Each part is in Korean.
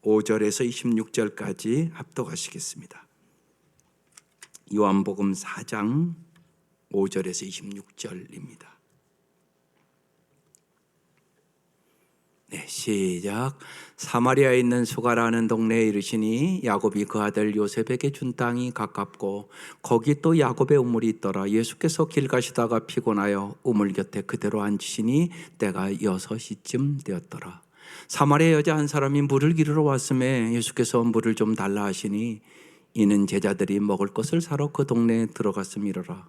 5절에서 26절까지 합독하시겠습니다. 요한복음 4장 5절에서 26절입니다. 네, 시작. 사마리아에 있는 수가라는 동네에 이르시니 야곱이 그 아들 요셉에게 준 땅이 가깝고 거기 또 야곱의 우물이 있더라. 예수께서 길 가시다가 피곤하여 우물 곁에 그대로 앉으시니 때가 6시쯤 되었더라. 사마리아 여자 한 사람이 물을 기르러 왔음에 예수께서 물을 좀 달라 하시니 이는 제자들이 먹을 것을 사러 그 동네에 들어갔음이로라.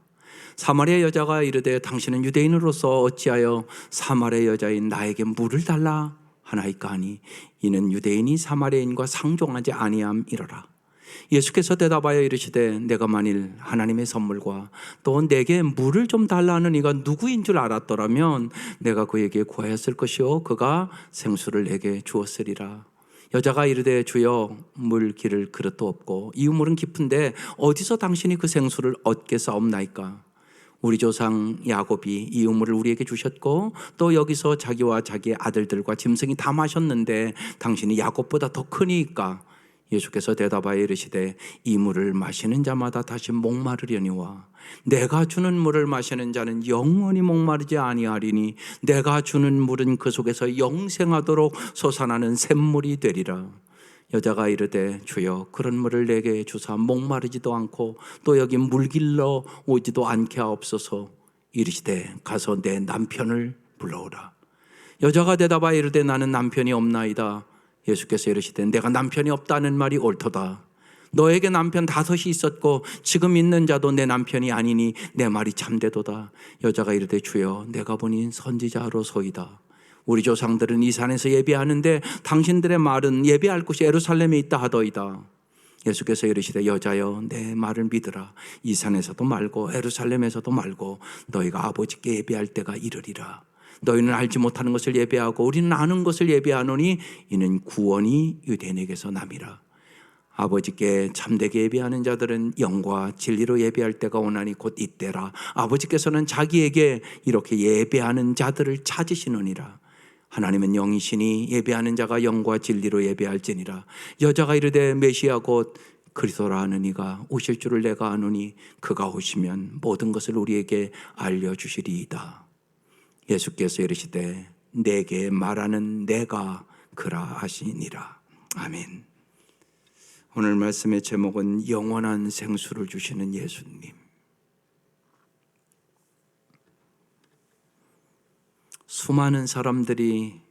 사마리아 여자가 이르되 당신은 유대인으로서 어찌하여 사마리아 여자인 나에게 물을 달라 하나이까 하니 이는 유대인이 사마리아인과 상종하지 아니함이로라. 예수께서 대답하여 이르시되 내가 만일 하나님의 선물과 또 내게 물을 좀 달라 하는 이가 누구인 줄 알았더라면 내가 그에게 구하였을 것이요 그가 생수를 내게 주었으리라. 여자가 이르되 주여 물 기를 그릇도 없고 이 우물은 깊은데 어디서 당신이 그 생수를 얻겠사옵나이까. 우리 조상 야곱이 이 우물을 우리에게 주셨고 또 여기서 자기와 자기의 아들들과 짐승이 다 마셨는데 당신이 야곱보다 더 크니까. 예수께서 대답하여 이르시되 이 물을 마시는 자마다 다시 목마르려니와 내가 주는 물을 마시는 자는 영원히 목마르지 아니하리니 내가 주는 물은 그 속에서 영생하도록 솟아나는 샘물이 되리라. 여자가 이르되 주여 그런 물을 내게 주사 목마르지도 않고 또 여기 물길러 오지도 않게 하옵소서. 이르시되 가서 내 남편을 불러오라. 여자가 대답하여 이르되 나는 남편이 없나이다. 예수께서 이르시되 내가 남편이 없다는 말이 옳도다. 너에게 남편 5이 있었고 지금 있는 자도 내 남편이 아니니 내 말이 참되도다. 여자가 이르되 주여 내가 보니 선지자로소이다. 우리 조상들은 이 산에서 예배하는데 당신들의 말은 예배할 곳이 예루살렘에 있다 하더이다. 예수께서 이르시되 여자여 내 말을 믿으라. 이 산에서도 말고 예루살렘에서도 말고 너희가 아버지께 예배할 때가 이르리라. 너희는 알지 못하는 것을 예배하고 우리는 아는 것을 예배하노니 이는 구원이 유대인에게서 남이라. 아버지께 참되게 예배하는 자들은 영과 진리로 예배할 때가 오나니 곧 이때라. 아버지께서는 자기에게 이렇게 예배하는 자들을 찾으시느니라. 하나님은 영이시니 예배하는 자가 영과 진리로 예배할지니라. 여자가 이르되 메시아 곧 그리스도라 하는 이가 오실 줄을 내가 아노니 그가 오시면 모든 것을 우리에게 알려주시리이다. 예수께서 이르시되 내게 말하는 내가 그라 하시니라. 아멘. 오늘 말씀의 제목은 영원한 생수를 주시는 예수님. 수많은 사람들이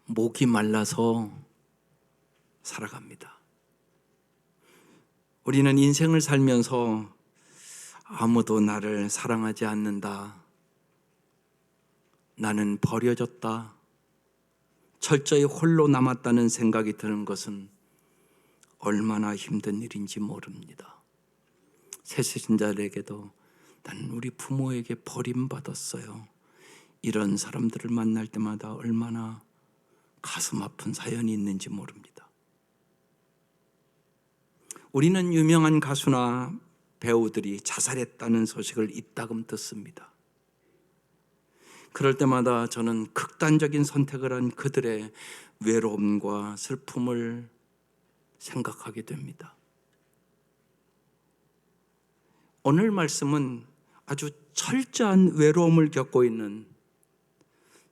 목이 말라서 살아갑니다. 우리는 인생을 살면서 아무도 나를 사랑하지 않는다. 나는 버려졌다. 철저히 홀로 남았다는 생각이 드는 것은 얼마나 힘든 일인지 모릅니다. 새신자들에게도 나는 우리 부모에게 버림받았어요. 이런 사람들을 만날 때마다 얼마나 가슴 아픈 사연이 있는지 모릅니다. 우리는 유명한 가수나 배우들이 자살했다는 소식을 이따금 듣습니다. 그럴 때마다 저는 극단적인 선택을 한 그들의 외로움과 슬픔을 생각하게 됩니다. 오늘 말씀은 아주 철저한 외로움을 겪고 있는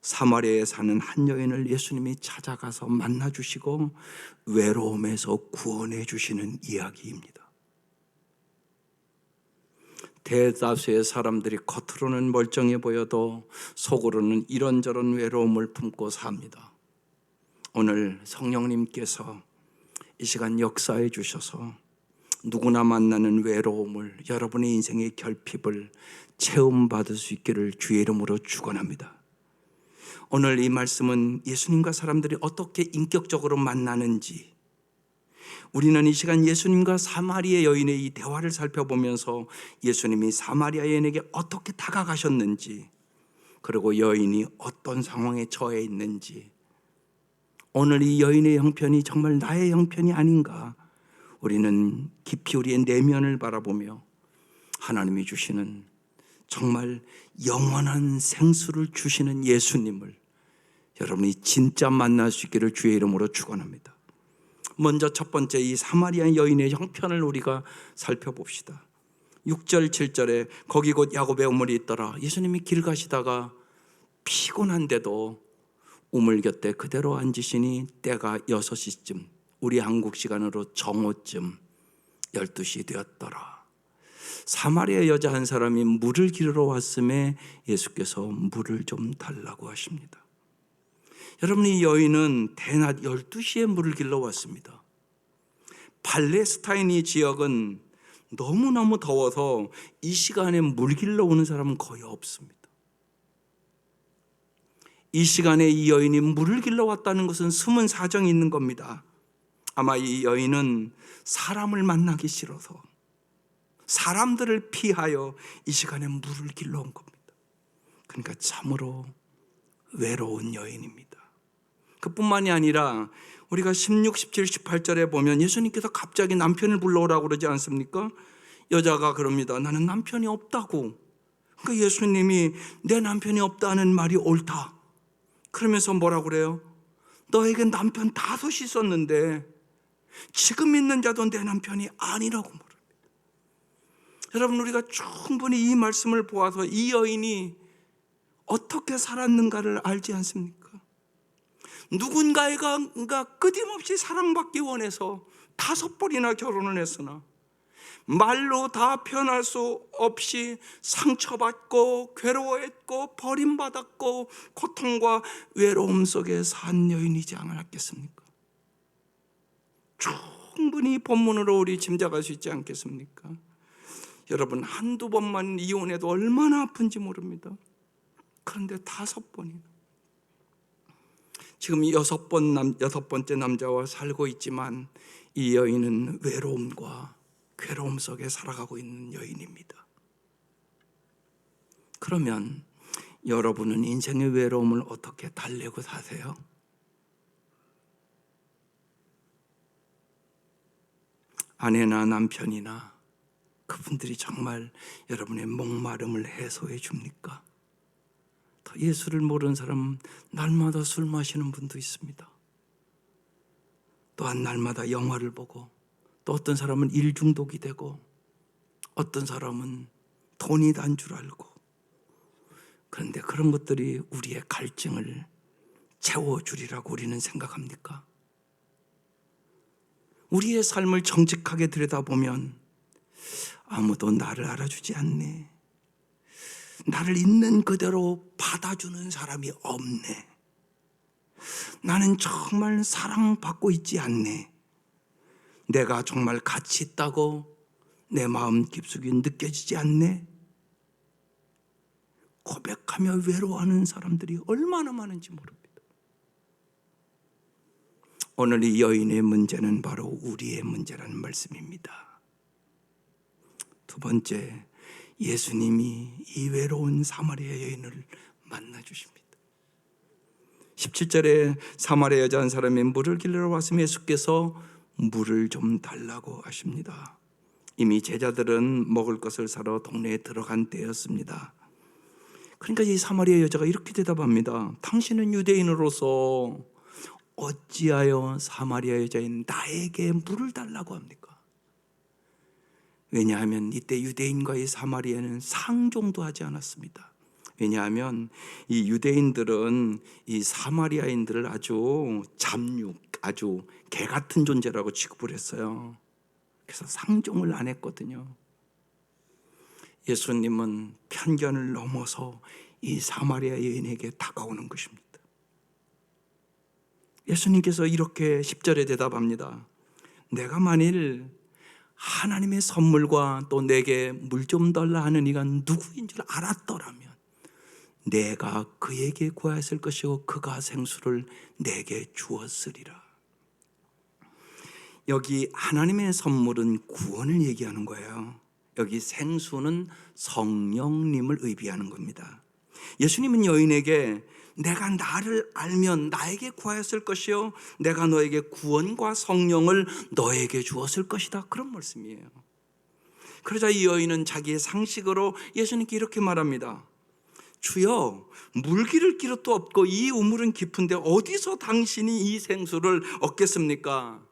사마리아에 사는 한 여인을 예수님이 찾아가서 만나주시고 외로움에서 구원해 주시는 이야기입니다. 대다수의 사람들이 겉으로는 멀쩡해 보여도 속으로는 이런저런 외로움을 품고 삽니다. 오늘 성령님께서 이 시간 역사해 주셔서 누구나 만나는 외로움을, 여러분의 인생의 결핍을 체험받을 수 있기를 주의 이름으로 축원합니다. 오늘 이 말씀은 예수님과 사람들이 어떻게 인격적으로 만나는지, 우리는 이 시간 예수님과 사마리아 여인의 이 대화를 살펴보면서 예수님이 사마리아 여인에게 어떻게 다가가셨는지, 그리고 여인이 어떤 상황에 처해 있는지, 오늘 이 여인의 형편이 정말 나의 형편이 아닌가, 우리는 깊이 우리의 내면을 바라보며 하나님이 주시는 정말 영원한 생수를 주시는 예수님을 여러분이 진짜 만날 수 있기를 주의 이름으로 축원합니다. 먼저 첫 번째 이 사마리아 여인의 형편을 우리가 살펴봅시다. 6절 7절에 거기 곧 야곱의 우물이 있더라. 예수님이 길 가시다가 피곤한데도 우물 곁에 그대로 앉으시니 때가 6시쯤, 우리 한국 시간으로 정오쯤 12시 되었더라. 사마리아 여자 한 사람이 물을 기르러 왔음에 예수께서 물을 좀 달라고 하십니다. 여러분, 이 여인은 대낮 12시에 물을 길러 왔습니다. 팔레스타인 이 지역은 너무너무 더워서 이 시간에 물 길러 오는 사람은 거의 없습니다. 이 시간에 이 여인이 물을 길러 왔다는 것은 숨은 사정이 있는 겁니다. 아마 이 여인은 사람을 만나기 싫어서 사람들을 피하여 이 시간에 물을 길러 온 겁니다. 그러니까 참으로 외로운 여인입니다. 그뿐만이 아니라 우리가 16, 17, 18절에 보면 예수님께서 갑자기 남편을 불러오라고 그러지 않습니까? 여자가 그럽니다. 나는 남편이 없다고. 그러니까 예수님이 내 남편이 없다는 말이 옳다. 그러면서 뭐라고 그래요? 너에게 남편 5이 있었는데 지금 있는 자도 내 남편이 아니라고 말합니다. 여러분, 우리가 충분히 이 말씀을 보아서 이 여인이 어떻게 살았는가를 알지 않습니까? 누군가가 끊임없이 사랑받기 원해서 5번이나 결혼을 했으나 말로 다 표현할 수 없이 상처받고 괴로워했고 버림받았고 고통과 외로움 속에 산 여인이지 않았겠습니까? 충분히 본문으로 우리 짐작할 수 있지 않겠습니까? 여러분, 한두 번만 이혼해도 얼마나 아픈지 모릅니다. 그런데 5번이나 지금 6번째 남자와 살고 있지만 이 여인은 외로움과 괴로움 속에 살아가고 있는 여인입니다. 그러면 여러분은 인생의 외로움을 어떻게 달래고 사세요? 아내나 남편이나 그분들이 정말 여러분의 목마름을 해소해 줍니까? 더 예수를 모르는 사람은 날마다 술 마시는 분도 있습니다. 또한 날마다 영화를 보고, 또 어떤 사람은 일 중독이 되고, 어떤 사람은 돈이 단 줄 알고. 그런데 그런 것들이 우리의 갈증을 채워주리라고 우리는 생각합니까? 우리의 삶을 정직하게 들여다보면 아무도 나를 알아주지 않네. 나를 있는 그대로 받아주는 사람이 없네. 나는 정말 사랑받고 있지 않네. 내가 정말 가치 있다고 내 마음 깊숙이 느껴지지 않네. 고백하며 외로워하는 사람들이 얼마나 많은지 모릅니다. 오늘 이 여인의 문제는 바로 우리의 문제라는 말씀입니다. 두 번째, 예수님이 이 외로운 사마리아 여인을 만나주십니다. 17절에 사마리아 여자 한 사람이 물을 길러 왔으면 예수께서 물을 좀 달라고 하십니다. 이미 제자들은 먹을 것을 사러 동네에 들어간 때였습니다. 그러니까 이 사마리아 여자가 이렇게 대답합니다. 당신은 유대인으로서 어찌하여 사마리아 여자인 나에게 물을 달라고 합니까? 왜냐하면 이때 유대인과의 사마리아는 상종도 하지 않았습니다. 왜냐하면 이 유대인들은 이 사마리아인들을 아주 잡육, 아주 개 같은 존재라고 취급을 했어요. 그래서 상종을 안 했거든요. 예수님은 편견을 넘어서 이 사마리아 여인에게 다가오는 것입니다. 예수님께서 이렇게 10절에 대답합니다. 내가 만일 하나님의 선물과 또 내게 물 좀 달라 하는 이가 누구인 줄 알았더라면 내가 그에게 구하였을 것이고 그가 생수를 내게 주었으리라. 여기 하나님의 선물은 구원을 얘기하는 거예요. 여기 생수는 성령님을 의미하는 겁니다. 예수님은 여인에게 내가 나를 알면 나에게 구하였을 것이요 내가 너에게 구원과 성령을 너에게 주었을 것이다, 그런 말씀이에요. 그러자 이 여인은 자기의 상식으로 예수님께 이렇게 말합니다. 주여, 물기를 길ot도 없고 이 우물은 깊은데 어디서 당신이 이 생수를 얻겠습니까?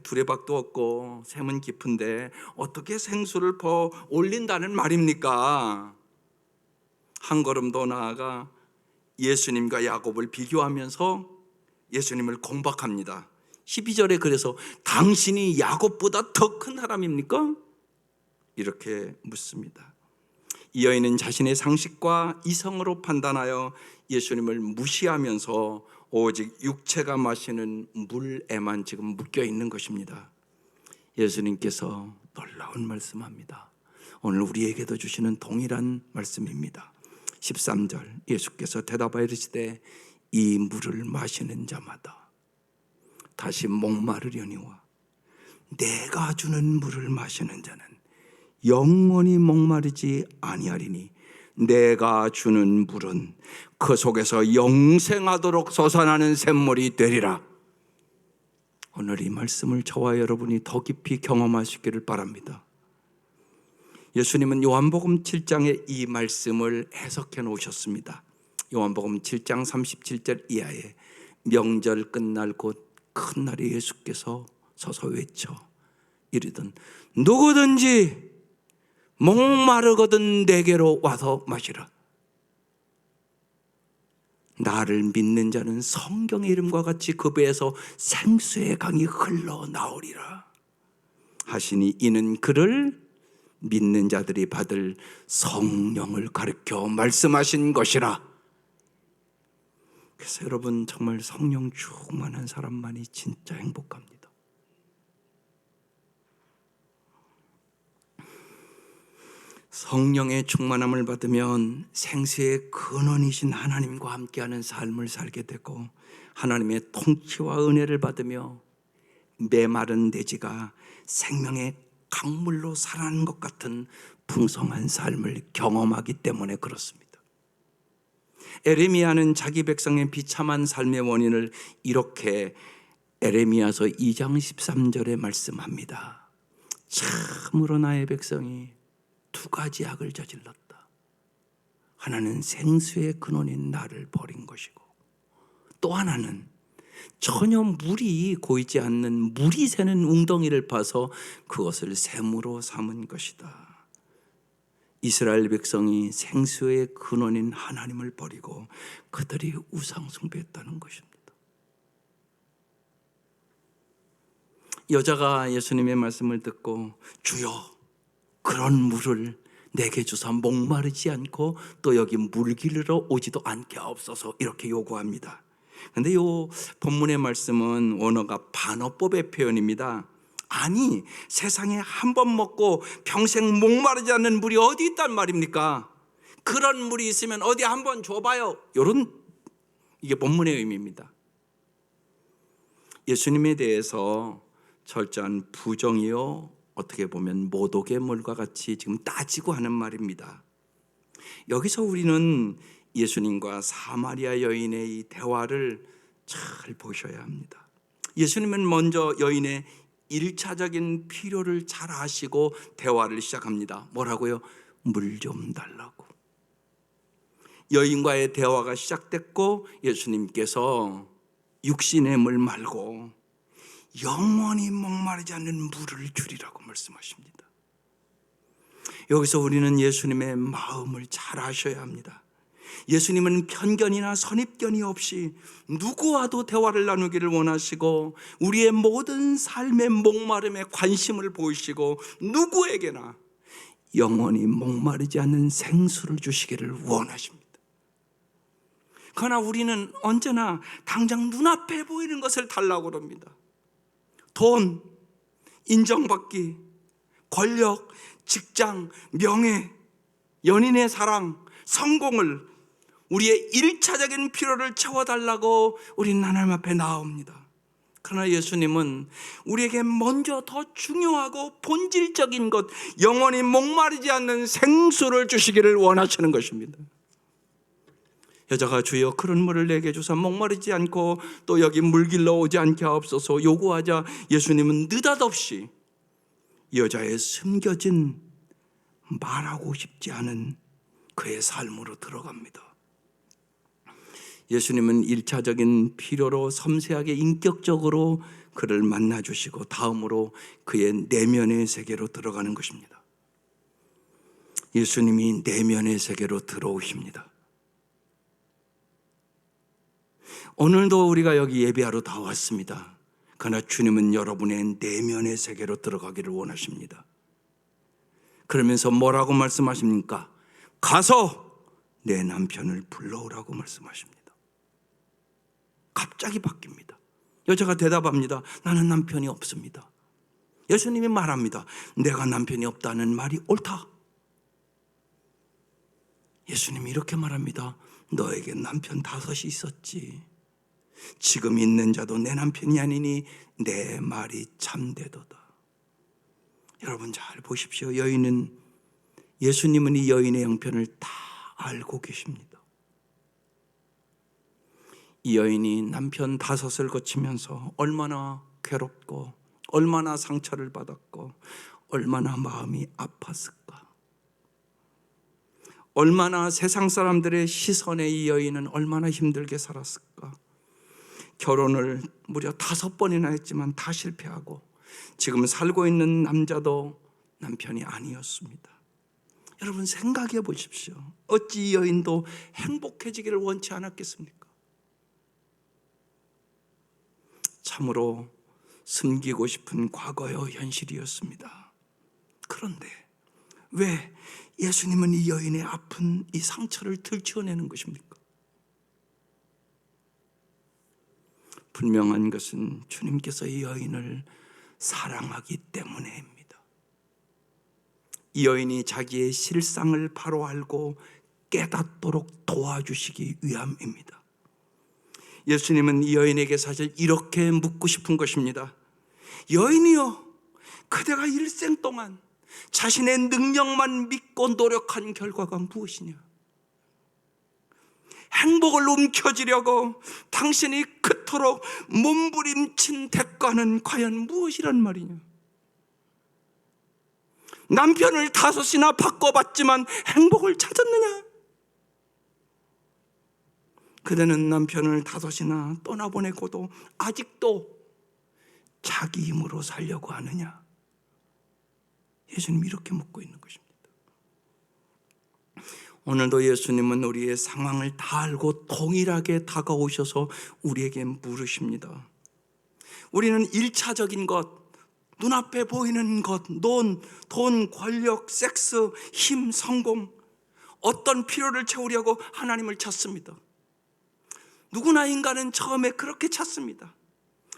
두레박도 없고 샘은 깊은데 어떻게 생수를 퍼 올린다는 말입니까? 한 걸음 더 나아가 예수님과 야곱을 비교하면서 예수님을 공박합니다. 12절에 그래서 당신이 야곱보다 더 큰 사람입니까? 이렇게 묻습니다. 이 여인은 자신의 상식과 이성으로 판단하여 예수님을 무시하면서 오직 육체가 마시는 물에만 지금 묶여 있는 것입니다. 예수님께서 놀라운 말씀합니다. 오늘 우리에게도 주시는 동일한 말씀입니다. 13절, 예수께서 대답하여 이르시되 이 물을 마시는 자마다 다시 목마르려니와 내가 주는 물을 마시는 자는 영원히 목마르지 아니하리니 내가 주는 물은 그 속에서 영생하도록 솟아나는 샘물이 되리라. 오늘 이 말씀을 저와 여러분이 더 깊이 경험하시기를 바랍니다. 예수님은 요한복음 7장에 이 말씀을 해석해 놓으셨습니다. 요한복음 7장 37절 이하에 명절 끝날 곧 큰 날에 예수께서 서서 외쳐 이르든 누구든지 목마르거든 내게로 와서 마시라. 나를 믿는 자는 성경의 이름과 같이 그 배에서 생수의 강이 흘러나오리라 하시니 이는 그를 믿는 자들이 받을 성령을 가르쳐 말씀하신 것이라. 그래서 여러분 정말 성령 충만한 사람만이 진짜 행복합니다. 성령의 충만함을 받으면 생수의 근원이신 하나님과 함께하는 삶을 살게 되고 하나님의 통치와 은혜를 받으며 메마른 대지가 생명의 강물로 살아나는 것 같은 풍성한 삶을 경험하기 때문에 그렇습니다. 에레미야는 자기 백성의 비참한 삶의 원인을 이렇게 에레미야서 2장 13절에 말씀합니다. 참으로 나의 백성이 두 가지 악을 저질렀다. 하나는 생수의 근원인 나를 버린 것이고 또 하나는 전혀 물이 고이지 않는 물이 새는 웅덩이를 파서 그것을 샘으로 삼은 것이다. 이스라엘 백성이 생수의 근원인 하나님을 버리고 그들이 우상 숭배했다는 것입니다. 여자가 예수님의 말씀을 듣고 주여 그런 물을 내게 주사 목마르지 않고 또 여기 물길로 오지도 않게 하옵소서 이렇게 요구합니다. 그런데 이 본문의 말씀은 원어가 반어법의 표현입니다. 아니 세상에 한 번 먹고 평생 목마르지 않는 물이 어디 있단 말입니까? 그런 물이 있으면 어디 한번 줘봐요. 이런 이게 본문의 의미입니다. 예수님에 대해서 철저한 부정이요 어떻게 보면 모독의 물과 같이 지금 따지고 하는 말입니다. 여기서 우리는 예수님과 사마리아 여인의 이 대화를 잘 보셔야 합니다. 예수님은 먼저 여인의 1차적인 필요를 잘 아시고 대화를 시작합니다. 뭐라고요? 물 좀 달라고. 여인과의 대화가 시작됐고 예수님께서 육신의 물 말고 영원히 목마르지 않는 물을 주리라고 말씀하십니다. 여기서 우리는 예수님의 마음을 잘 아셔야 합니다. 예수님은 편견이나 선입견이 없이 누구와도 대화를 나누기를 원하시고 우리의 모든 삶의 목마름에 관심을 보이시고 누구에게나 영원히 목마르지 않는 생수를 주시기를 원하십니다. 그러나 우리는 언제나 당장 눈앞에 보이는 것을 달라고 합니다. 돈, 인정받기, 권력, 직장, 명예, 연인의 사랑, 성공을 우리의 1차적인 필요를 채워달라고 우리는 하나님 앞에 나옵니다. 그러나 예수님은 우리에게 먼저 더 중요하고 본질적인 것, 영원히 목마르지 않는 생수를 주시기를 원하시는 것입니다. 여자가 주여 그런 물을 내게 주사 목마르지 않고 또 여기 물길로 오지 않게 하옵소서 요구하자 예수님은 느닷없이 여자의 숨겨진 말하고 싶지 않은 그의 삶으로 들어갑니다. 예수님은 1차적인 필요로 섬세하게 인격적으로 그를 만나주시고 다음으로 그의 내면의 세계로 들어가는 것입니다. 예수님이 내면의 세계로 들어오십니다. 오늘도 우리가 여기 예배하러 다 왔습니다. 그러나 주님은 여러분의 내면의 세계로 들어가기를 원하십니다. 그러면서 뭐라고 말씀하십니까? 가서 내 남편을 불러오라고 말씀하십니다. 갑자기 바뀝니다. 여자가 대답합니다. 나는 남편이 없습니다. 예수님이 말합니다. 내가 남편이 없다는 말이 옳다. 예수님이 이렇게 말합니다. 너에게 남편 5이 있었지. 지금 있는 자도 내 남편이 아니니 내 말이 참되도다. 여러분 잘 보십시오. 예수님은 이 여인의 형편을 다 알고 계십니다. 이 여인이 남편 5을 거치면서 얼마나 괴롭고 얼마나 상처를 받았고 얼마나 마음이 아팠을까. 얼마나 세상 사람들의 시선에 이 여인은 얼마나 힘들게 살았을까. 결혼을 무려 5번이나 했지만 다 실패하고 지금 살고 있는 남자도 남편이 아니었습니다. 여러분 생각해 보십시오. 어찌 이 여인도 행복해지기를 원치 않았겠습니까? 참으로 숨기고 싶은 과거여 현실이었습니다. 그런데 왜 예수님은 이 여인의 아픈 이 상처를 들추어내는 것입니까? 분명한 것은 주님께서 이 여인을 사랑하기 때문에입니다. 이 여인이 자기의 실상을 바로 알고 깨닫도록 도와주시기 위함입니다. 예수님은 이 여인에게 사실 이렇게 묻고 싶은 것입니다. 여인이여, 그대가 일생 동안 자신의 능력만 믿고 노력한 결과가 무엇이냐? 행복을 움켜쥐려고 당신이 그토록 몸부림친 대가는 과연 무엇이란 말이냐? 남편을 5이나 바꿔봤지만 행복을 찾았느냐? 그대는 남편을 5이나 떠나보내고도 아직도 자기 힘으로 살려고 하느냐? 예수님이 이렇게 묻고 있는 것입니다. 오늘도 예수님은 우리의 상황을 다 알고 동일하게 다가오셔서 우리에게 물으십니다. 우리는 1차적인 것, 눈앞에 보이는 것, 돈, 권력, 섹스, 힘, 성공, 어떤 필요를 채우려고 하나님을 찾습니다. 누구나 인간은 처음에 그렇게 찾습니다.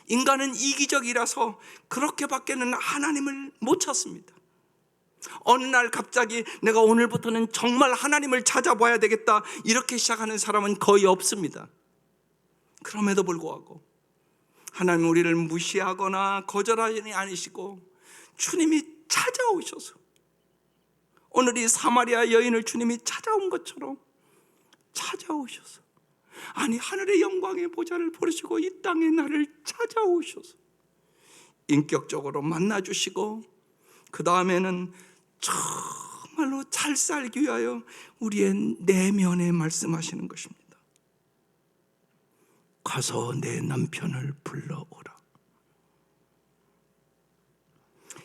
인간은 이기적이라서 그렇게밖에는 하나님을 못 찾습니다. 어느 날 갑자기 내가 오늘부터는 정말 하나님을 찾아봐야 되겠다 이렇게 시작하는 사람은 거의 없습니다. 그럼에도 불구하고 하나님 우리를 무시하거나 거절하지 않으시고 주님이 찾아오셔서 오늘 이 사마리아 여인을 주님이 찾아온 것처럼 찾아오셔서 아니 하늘의 영광의 보좌를 버리시고 이 땅에 나를 찾아오셔서 인격적으로 만나주시고 그 다음에는 정말로 잘 살기 위하여 우리의 내면에 말씀하시는 것입니다. 가서 내 남편을 불러오라.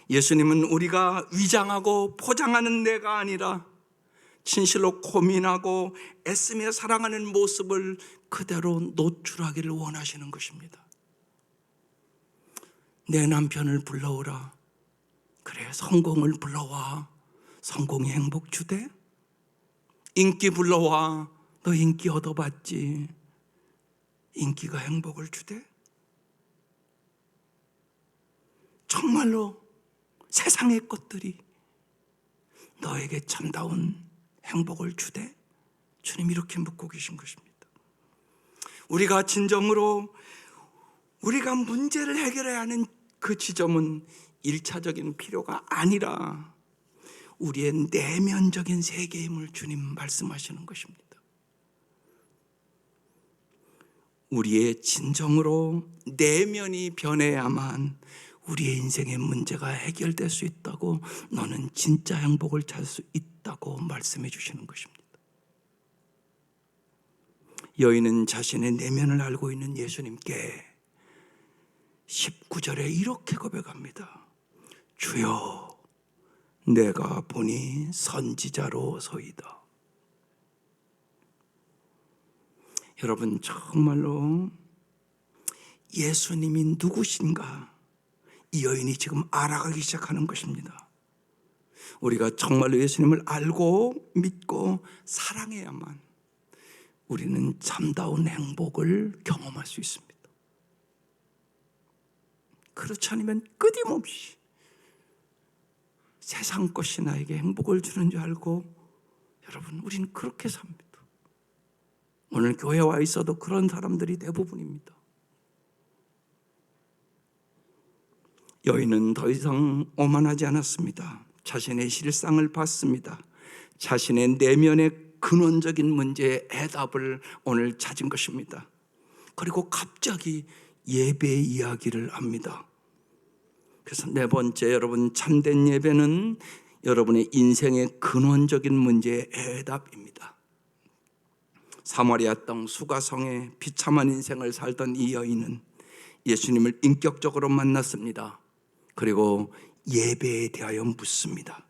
예수님은 우리가 위장하고 포장하는 내가 아니라 진실로 고민하고 애쓰며 사랑하는 모습을 그대로 노출하기를 원하시는 것입니다. 내 남편을 불러오라. 그래, 성공을 불러와. 성공이 행복 주대? 인기 불러와. 너 인기 얻어봤지? 인기가 행복을 주대? 정말로 세상의 것들이 너에게 참다운 행복을 주대? 주님 이렇게 묻고 계신 것입니다. 우리가 진정으로 우리가 문제를 해결해야 하는 그 지점은 1차적인 필요가 아니라 우리의 내면적인 세계임을 주님 말씀하시는 것입니다. 우리의 진정으로 내면이 변해야만 우리의 인생의 문제가 해결될 수 있다고, 너는 진짜 행복을 찾을 수 있다고 말씀해 주시는 것입니다. 여인은 자신의 내면을 알고 있는 예수님께 19절에 이렇게 고백합니다. 주여, 내가 보니 선지자로소이다. 여러분, 정말로 예수님이 누구신가 이 여인이 지금 알아가기 시작하는 것입니다. 우리가 정말로 예수님을 알고 믿고 사랑해야만 우리는 참다운 행복을 경험할 수 있습니다. 그렇지 않으면 끊임없이 세상 것이 나에게 행복을 주는 줄 알고, 여러분, 우리는 그렇게 삽니다. 오늘 교회에 와 있어도 그런 사람들이 대부분입니다. 여인은 더 이상 오만하지 않았습니다. 자신의 실상을 봤습니다. 자신의 내면의 근원적인 문제의 해답을 오늘 찾은 것입니다. 그리고 갑자기 예배의 이야기를 합니다. 그래서 네 번째, 여러분, 참된 예배는 여러분의 인생의 근원적인 문제의 해답입니다. 사마리아 땅 수가성에 비참한 인생을 살던 이 여인은 예수님을 인격적으로 만났습니다. 그리고 예배에 대하여 묻습니다.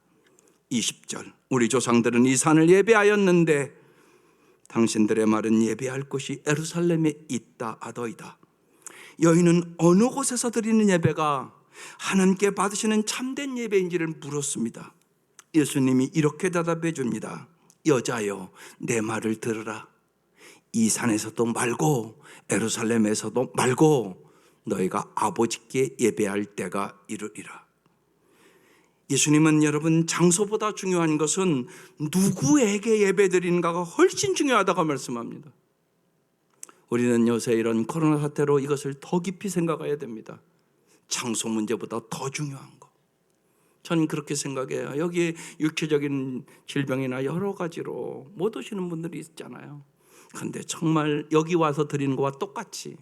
20절, 우리 조상들은 이 산을 예배하였는데 당신들의 말은 예배할 곳이 예루살렘에 있다 하더이다. 여인은 어느 곳에서 드리는 예배가 하나님께 받으시는 참된 예배인지를 물었습니다. 예수님이 이렇게 대답해 줍니다. 여자여, 내 말을 들으라. 이 산에서도 말고 예루살렘에서도 말고 너희가 아버지께 예배할 때가 이르리라. 예수님은, 여러분, 장소보다 중요한 것은 누구에게 예배드리는가가 훨씬 중요하다고 말씀합니다. 우리는 요새 이런 코로나 사태로 이것을 더 깊이 생각해야 됩니다. 장소 문제보다 더 중요한 거. 저는 그렇게 생각해요. 여기에 육체적인 질병이나 여러 가지로 못 오시는 분들이 있잖아요. 그런데 정말 여기 와서 드리는 것과 똑같이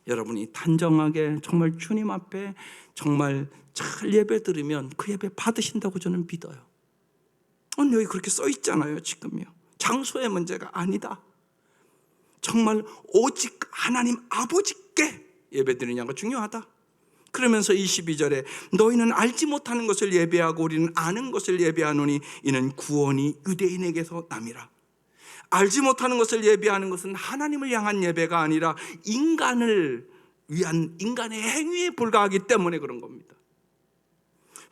여러분이 단정하게 정말 주님 앞에 정말 잘 예배 드리면 그 예배 받으신다고 저는 믿어요. 오늘 여기 그렇게 써 있잖아요. 지금요. 장소의 문제가 아니다. 정말 오직 하나님 아버지께 예배 드리냐가 중요하다. 그러면서 22절에 너희는 알지 못하는 것을 예배하고 우리는 아는 것을 예배하노니 이는 구원이 유대인에게서 남이라. 알지 못하는 것을 예배하는 것은 하나님을 향한 예배가 아니라 인간을 위한 인간의 행위에 불과하기 때문에 그런 겁니다.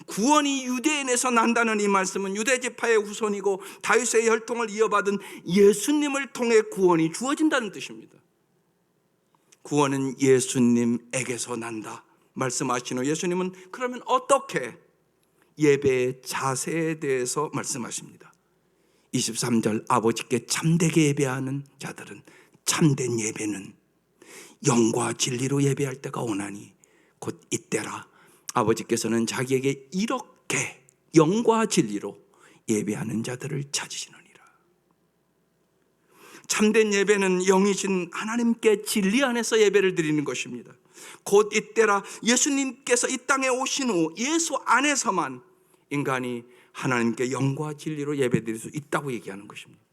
구원이 유대인에서 난다는 이 말씀은 유대지파의 후손이고 다윗의 혈통을 이어받은 예수님을 통해 구원이 주어진다는 뜻입니다. 구원은 예수님에게서 난다 말씀하신 후 예수님은 그러면 어떻게 예배의 자세에 대해서 말씀하십니다. 23절, 아버지께 참되게 예배하는 자들은 참된 예배는 영과 진리로 예배할 때가 오나니 곧 이때라. 아버지께서는 자기에게 이렇게 영과 진리로 예배하는 자들을 찾으시느니라. 참된 예배는 영이신 하나님께 진리 안에서 예배를 드리는 것입니다. 곧 이때라. 예수님께서 이 땅에 오신 후 예수 안에서만 인간이 하나님께 영과 진리로 예배드릴 수 있다고 얘기하는 것입니다.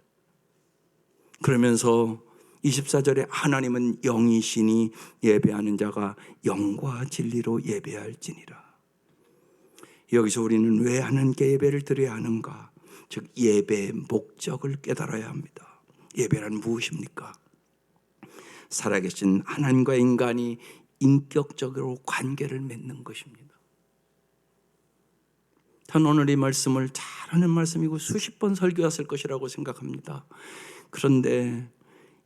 그러면서 24절에 하나님은 영이시니 예배하는 자가 영과 진리로 예배할지니라. 여기서 우리는 왜 하나님께 예배를 드려야 하는가? 즉 예배의 목적을 깨달아야 합니다. 예배란 무엇입니까? 살아계신 하나님과 인간이 인격적으로 관계를 맺는 것입니다. 전 오늘 이 말씀을 잘하는 말씀이고 수십 번 설교했을 것이라고 생각합니다. 그런데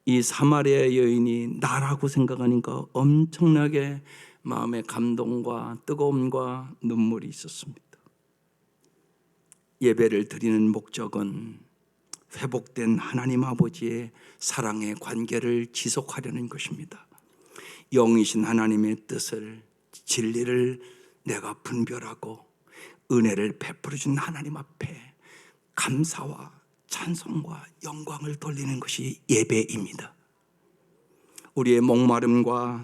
이 사마리아 여인이 나라고 생각하니까 엄청나게 마음의 감동과 뜨거움과 눈물이 있었습니다. 예배를 드리는 목적은 회복된 하나님 아버지의 사랑의 관계를 지속하려는 것입니다. 영이신 하나님의 뜻을, 진리를 내가 분별하고 은혜를 베풀어 준 하나님 앞에 감사와 찬송과 영광을 돌리는 것이 예배입니다. 우리의 목마름과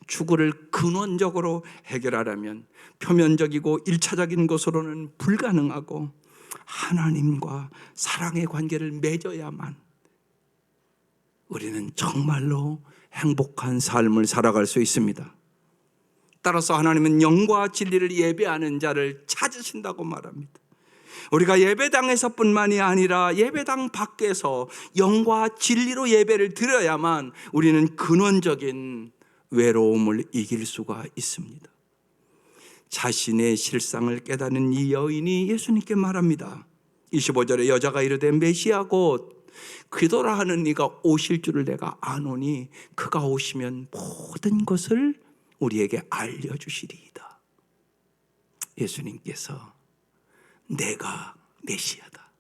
추구를 근원적으로 해결하려면 표면적이고 일차적인 것으로는 불가능하고 하나님과 사랑의 관계를 맺어야만 우리는 정말로 행복한 삶을 살아갈 수 있습니다. 따라서 하나님은 영과 진리를 예배하는 자를 찾으신다고 말합니다. 우리가 예배당에서뿐만이 아니라 예배당 밖에서 영과 진리로 예배를 드려야만 우리는 근원적인 외로움을 이길 수가 있습니다. 자신의 실상을 깨닫는 이 여인이 예수님께 말합니다. 25절에 여자가 이르되 메시아 곧 그리스도라 하는 이가 오실 줄을 내가 아노니 그가 오시면 모든 것을 우리에게 알려주시리이다. 예수님께서 내가 메시아다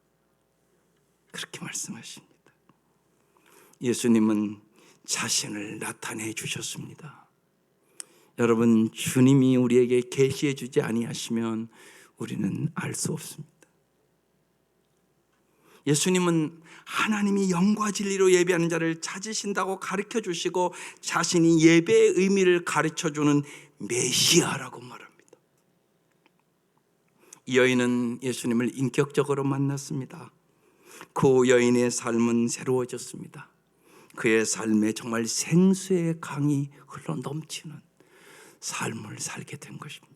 그렇게 말씀하십니다. 예수님은 자신을 나타내 주셨습니다. 여러분, 주님이 우리에게 계시해 주지 아니하시면 우리는 알 수 없습니다. 예수님은 하나님이 영과 진리로 예배하는 자를 찾으신다고 가르쳐 주시고 자신이 예배의 의미를 가르쳐 주는 메시아라고 말합니다. 이 여인은 예수님을 인격적으로 만났습니다. 그 여인의 삶은 새로워졌습니다. 그의 삶에 정말 생수의 강이 흘러 넘치는 삶을 살게 된 것입니다.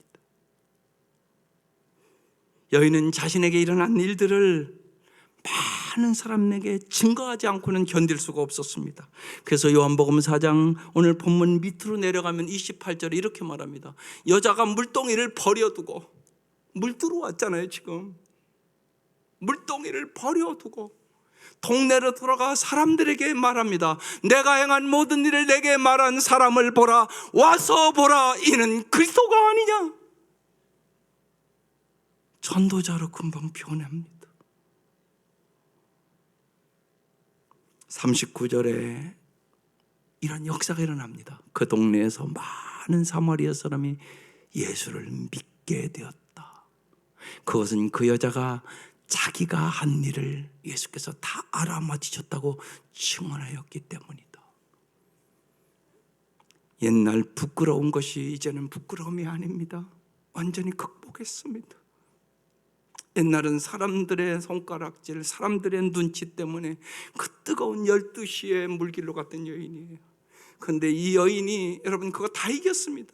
여인은 자신에게 일어난 일들을 많은 사람에게 증거하지 않고는 견딜 수가 없었습니다. 그래서 요한복음 4장 오늘 본문 밑으로 내려가면 28절에 이렇게 말합니다. 여자가 물동이를 버려두고, 물 들어왔잖아요 지금. 물동이를 버려두고 동네로 돌아가 사람들에게 말합니다. 내가 행한 모든 일을 내게 말한 사람을 보라. 와서 보라. 이는 그리스도가 아니냐. 전도자로 금방 표현합니다. 39절에 이런 역사가 일어납니다. 그 동네에서 많은 사마리아 사람이 예수를 믿게 되었다. 그것은 그 여자가 자기가 한 일을 예수께서 다 알아맞히셨다고 증언하였기 때문이다. 옛날 부끄러운 것이 이제는 부끄러움이 아닙니다. 완전히 극복했습니다. 옛날은 사람들의 손가락질, 사람들의 눈치 때문에 그 뜨거운 12시에 물길로 갔던 여인이에요. 그런데 이 여인이 여러분 그거 다 이겼습니다.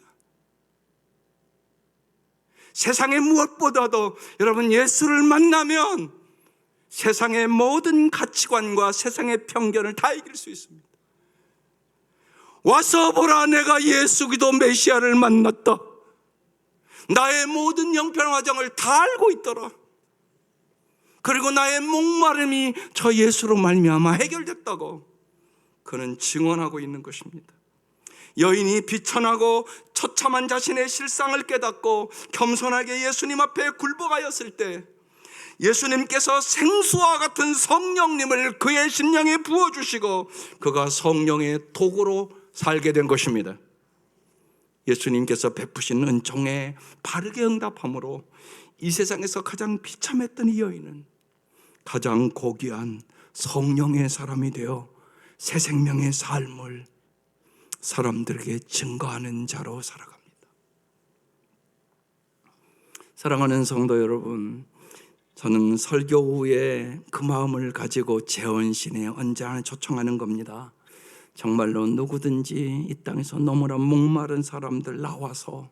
세상의 무엇보다도 여러분 예수를 만나면 세상의 모든 가치관과 세상의 편견을 다 이길 수 있습니다. 와서 보라, 내가 예수 그리스도 메시아를 만났다. 나의 모든 형편 과정을 다 알고 있더라. 그리고 나의 목마름이 저 예수로 말미암아 해결됐다고 그는 증언하고 있는 것입니다. 여인이 비천하고 처참한 자신의 실상을 깨닫고 겸손하게 예수님 앞에 굴복하였을 때 예수님께서 생수와 같은 성령님을 그의 심령에 부어주시고 그가 성령의 도구로 살게 된 것입니다. 예수님께서 베푸신 은총에 바르게 응답함으로 이 세상에서 가장 비참했던 이 여인은 가장 고귀한 성령의 사람이 되어 새 생명의 삶을 사람들에게 증거하는 자로 살아갑니다. 사랑하는 성도 여러분, 저는 설교 후에 그 마음을 가지고 재혼신에 언제나 초청하는 겁니다. 정말로 누구든지 이 땅에서 너무나 목마른 사람들 나와서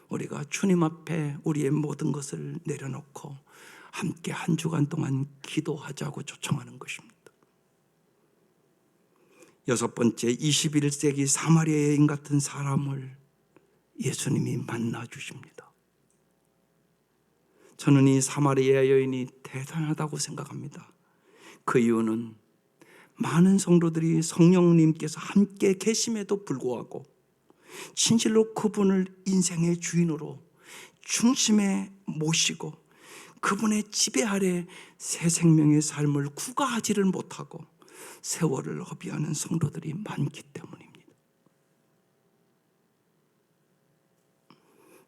우리가 주님 앞에 우리의 모든 것을 내려놓고 함께 한 주간 동안 기도하자고 초청하는 것입니다. 6번째, 21세기 사마리아 여인 같은 사람을 예수님이 만나 주십니다. 저는 이 사마리아 여인이 대단하다고 생각합니다. 그 이유는 많은 성도들이 성령님께서 함께 계심에도 불구하고 진실로 그분을 인생의 주인으로 중심에 모시고 그분의 지배 아래 새 생명의 삶을 구가하지를 못하고 세월을 허비하는 성도들이 많기 때문입니다.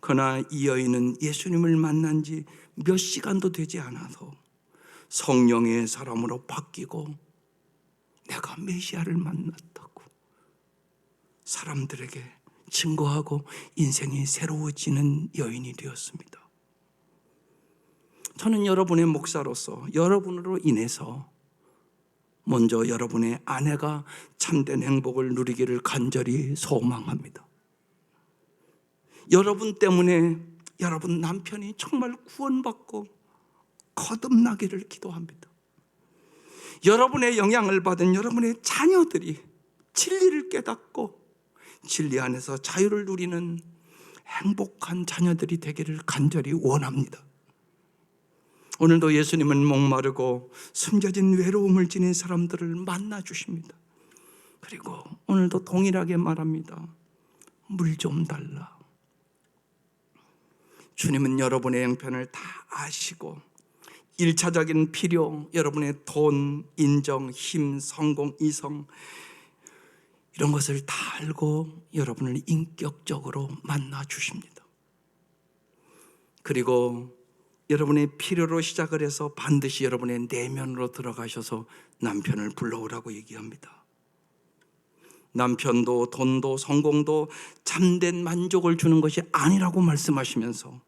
그러나 이 여인은 예수님을 만난 지 몇 시간도 되지 않아서 성령의 사람으로 바뀌고 내가 메시아를 만났다고 사람들에게 증거하고 인생이 새로워지는 여인이 되었습니다. 저는 여러분의 목사로서 여러분으로 인해서 먼저 여러분의 아내가 참된 행복을 누리기를 간절히 소망합니다. 여러분 때문에 여러분 남편이 정말 구원받고 거듭나기를 기도합니다. 여러분의 영향을 받은 여러분의 자녀들이 진리를 깨닫고 진리 안에서 자유를 누리는 행복한 자녀들이 되기를 간절히 원합니다. 오늘도 예수님은 목마르고 숨겨진 외로움을 지닌 사람들을 만나 주십니다. 그리고 오늘도 동일하게 말합니다. 물 좀 달라. 주님은 여러분의 형편을 다 아시고 1차적인 필요, 여러분의 돈, 인정, 힘, 성공, 이성 이런 것을 다 알고 여러분을 인격적으로 만나 주십니다. 그리고 여러분의 필요로 시작을 해서 반드시 여러분의 내면으로 들어가셔서 남편을 불러오라고 얘기합니다. 남편도 돈도 성공도 참된 만족을 주는 것이 아니라고 말씀하시면서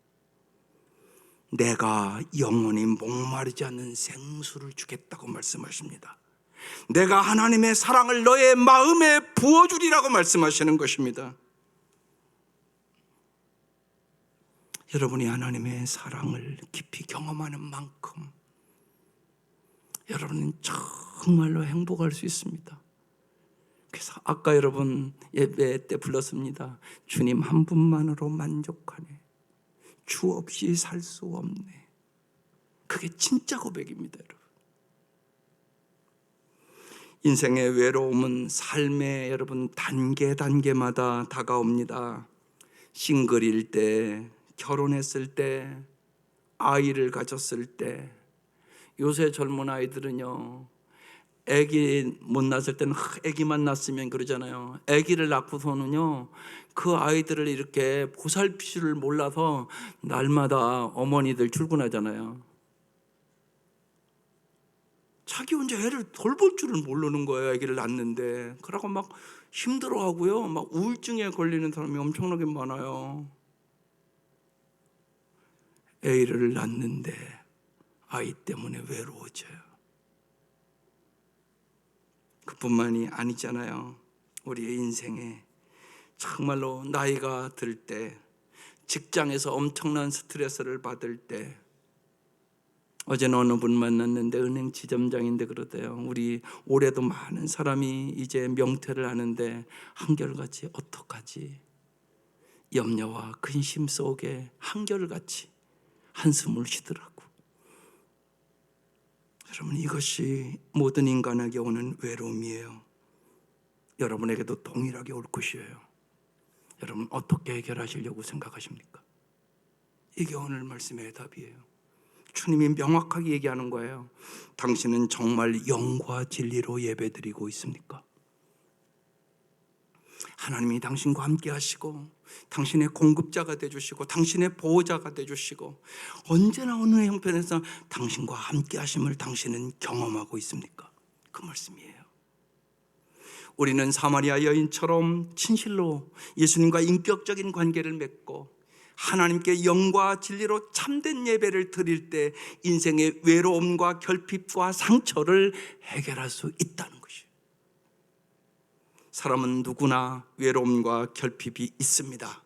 내가 영원히 목마르지 않는 생수를 주겠다고 말씀하십니다. 내가 하나님의 사랑을 너의 마음에 부어주리라고 말씀하시는 것입니다. 여러분이 하나님의 사랑을 깊이 경험하는 만큼 여러분은 정말로 행복할 수 있습니다. 그래서 아까 여러분 예배 때 불렀습니다. 주님 한 분만으로 만족하네. 주 없이 살 수 없네. 그게 진짜 고백입니다, 여러분. 인생의 외로움은 삶의 여러분 단계마다 다가옵니다. 싱글일 때, 결혼했을 때, 아이를 가졌을 때. 요새 젊은 아이들은요, 아기 못 낳았을 때는 아기만 낳았으면 그러잖아요. 아기를 낳고서는요, 그 아이들을 이렇게 보살필 줄 몰라서 날마다 어머니들 출근하잖아요. 자기 혼자 애를 돌볼 줄을 모르는 거예요. 아기를 낳는데. 그러고 막 힘들어하고요. 막 우울증에 걸리는 사람이 엄청나게 많아요. 애를 낳는데 아이 때문에 외로워져요. 그뿐만이 아니잖아요. 우리의 인생에 정말로 나이가 들 때, 직장에서 엄청난 스트레스를 받을 때, 어제는 어느 분 만났는데 은행 지점장인데 그러대요. 우리 올해도 많은 사람이 이제 명퇴를 하는데 한결같이 어떡하지? 염려와 근심 속에 한결같이 한숨을 쉬더라고. 여러분, 이것이 모든 인간에게 오는 외로움이에요. 여러분에게도 동일하게 올 것이에요. 여러분 어떻게 해결하시려고 생각하십니까? 이게 오늘 말씀의 답이에요. 주님이 명확하게 얘기하는 거예요. 당신은 정말 영과 진리로 예배드리고 있습니까? 하나님이 당신과 함께 하시고 당신의 공급자가 되어주시고 당신의 보호자가 되어주시고 언제나 어느 형편에서 당신과 함께 하심을 당신은 경험하고 있습니까? 그 말씀이에요. 우리는 사마리아 여인처럼 진실로 예수님과 인격적인 관계를 맺고 하나님께 영과 진리로 참된 예배를 드릴 때 인생의 외로움과 결핍과 상처를 해결할 수 있다는 것이에요. 사람은 누구나 외로움과 결핍이 있습니다.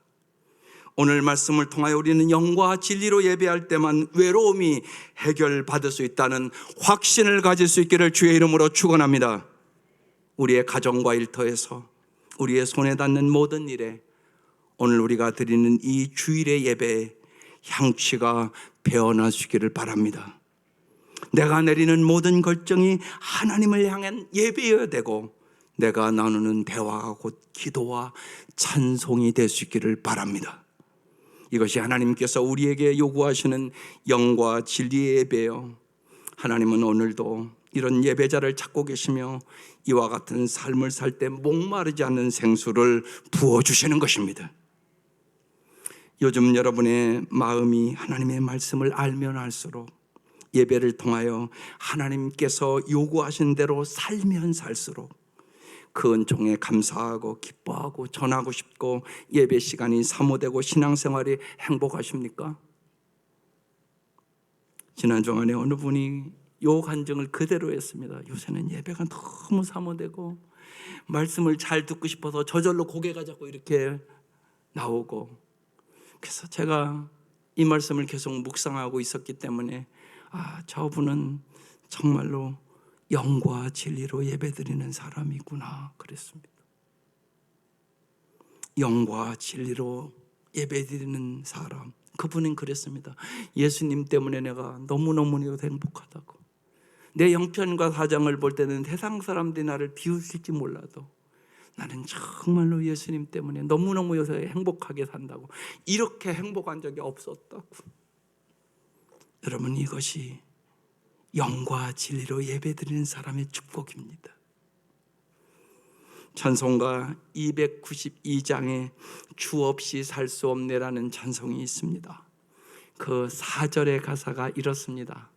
오늘 말씀을 통하여 우리는 영과 진리로 예배할 때만 외로움이 해결받을 수 있다는 확신을 가질 수 있기를 주의 이름으로 축원합니다. 우리의 가정과 일터에서 우리의 손에 닿는 모든 일에 오늘 우리가 드리는 이 주일의 예배에 향취가 배어나시기를 바랍니다. 내가 내리는 모든 결정이 하나님을 향한 예배여야 되고 내가 나누는 대화가 곧 기도와 찬송이 될 수 있기를 바랍니다. 이것이 하나님께서 우리에게 요구하시는 영과 진리의 예배요. 하나님은 오늘도 이런 예배자를 찾고 계시며 이와 같은 삶을 살 때 목마르지 않는 생수를 부어주시는 것입니다. 요즘 여러분의 마음이 하나님의 말씀을 알면 알수록 예배를 통하여 하나님께서 요구하신 대로 살면 살수록 그 은총에 감사하고 기뻐하고 전하고 싶고 예배 시간이 사모되고 신앙생활이 행복하십니까? 지난 주간에 어느 분이 요 간증을 그대로 했습니다. 요새는 예배가 너무 사모되고 말씀을 잘 듣고 싶어서 저절로 고개가 자꾸 이렇게 나오고, 그래서 제가 이 말씀을 계속 묵상하고 있었기 때문에 저분은 정말로 영과 진리로 예배드리는 사람이구나 그랬습니다. 영과 진리로 예배드리는 사람, 그분은 그랬습니다. 예수님 때문에 내가 너무너무 행복하다고. 내 형편과 사정을 볼 때는 세상 사람들이 나를 비웃을지 몰라도 나는 정말로 예수님 때문에 너무너무 요새 행복하게 산다고, 이렇게 행복한 적이 없었다고. 여러분, 이것이 영과 진리로 예배드리는 사람의 축복입니다. 찬송가 292장에 주 없이 살 수 없네라는 찬송이 있습니다. 그 4절의 가사가 이렇습니다.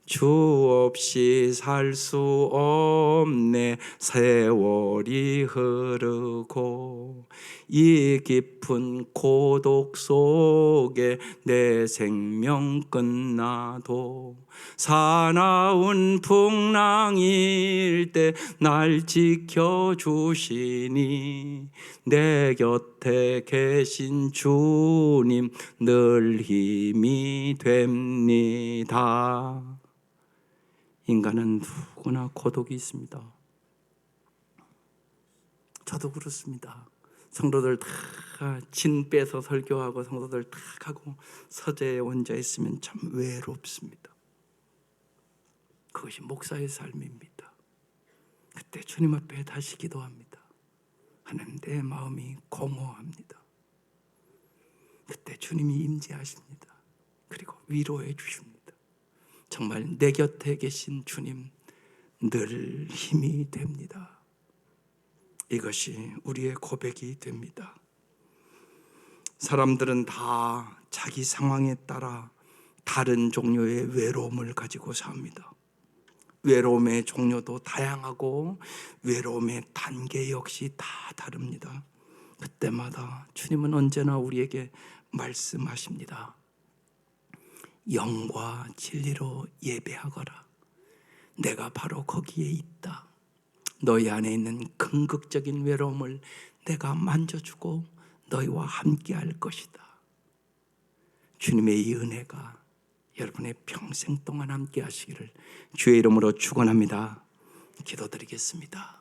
주 없이 살 수 없네, 세월이 흐르고 이 깊은 고독 속에 내 생명 끝나도 사나운 풍랑일 때 날 지켜주시니 내 곁에 계신 주님 늘 힘이 됩니다. 인간은 누구나 고독이 있습니다. 저도 그렇습니다. 성도들 다 진 빼서 설교하고 성도들 다 하고 서재에 혼자 있으면 참 외롭습니다. 그것이 목사의 삶입니다. 그때 주님 앞에 다시 기도합니다. 하나님, 내 마음이 공허합니다. 그때 주님이 임재하십니다. 그리고 위로해 주십니다. 정말 내 곁에 계신 주님 늘 힘이 됩니다. 이것이 우리의 고백이 됩니다. 사람들은 다 자기 상황에 따라 다른 종류의 외로움을 가지고 삽니다. 외로움의 종류도 다양하고 외로움의 단계 역시 다 다릅니다. 그때마다 주님은 언제나 우리에게 말씀하십니다. 영과 진리로 예배하거라. 내가 바로 거기에 있다. 너희 안에 있는 긍극적인 외로움을 내가 만져주고 너희와 함께 할 것이다. 주님의 이 은혜가 여러분의 평생 동안 함께 하시기를 주의 이름으로 축원합니다. 기도드리겠습니다.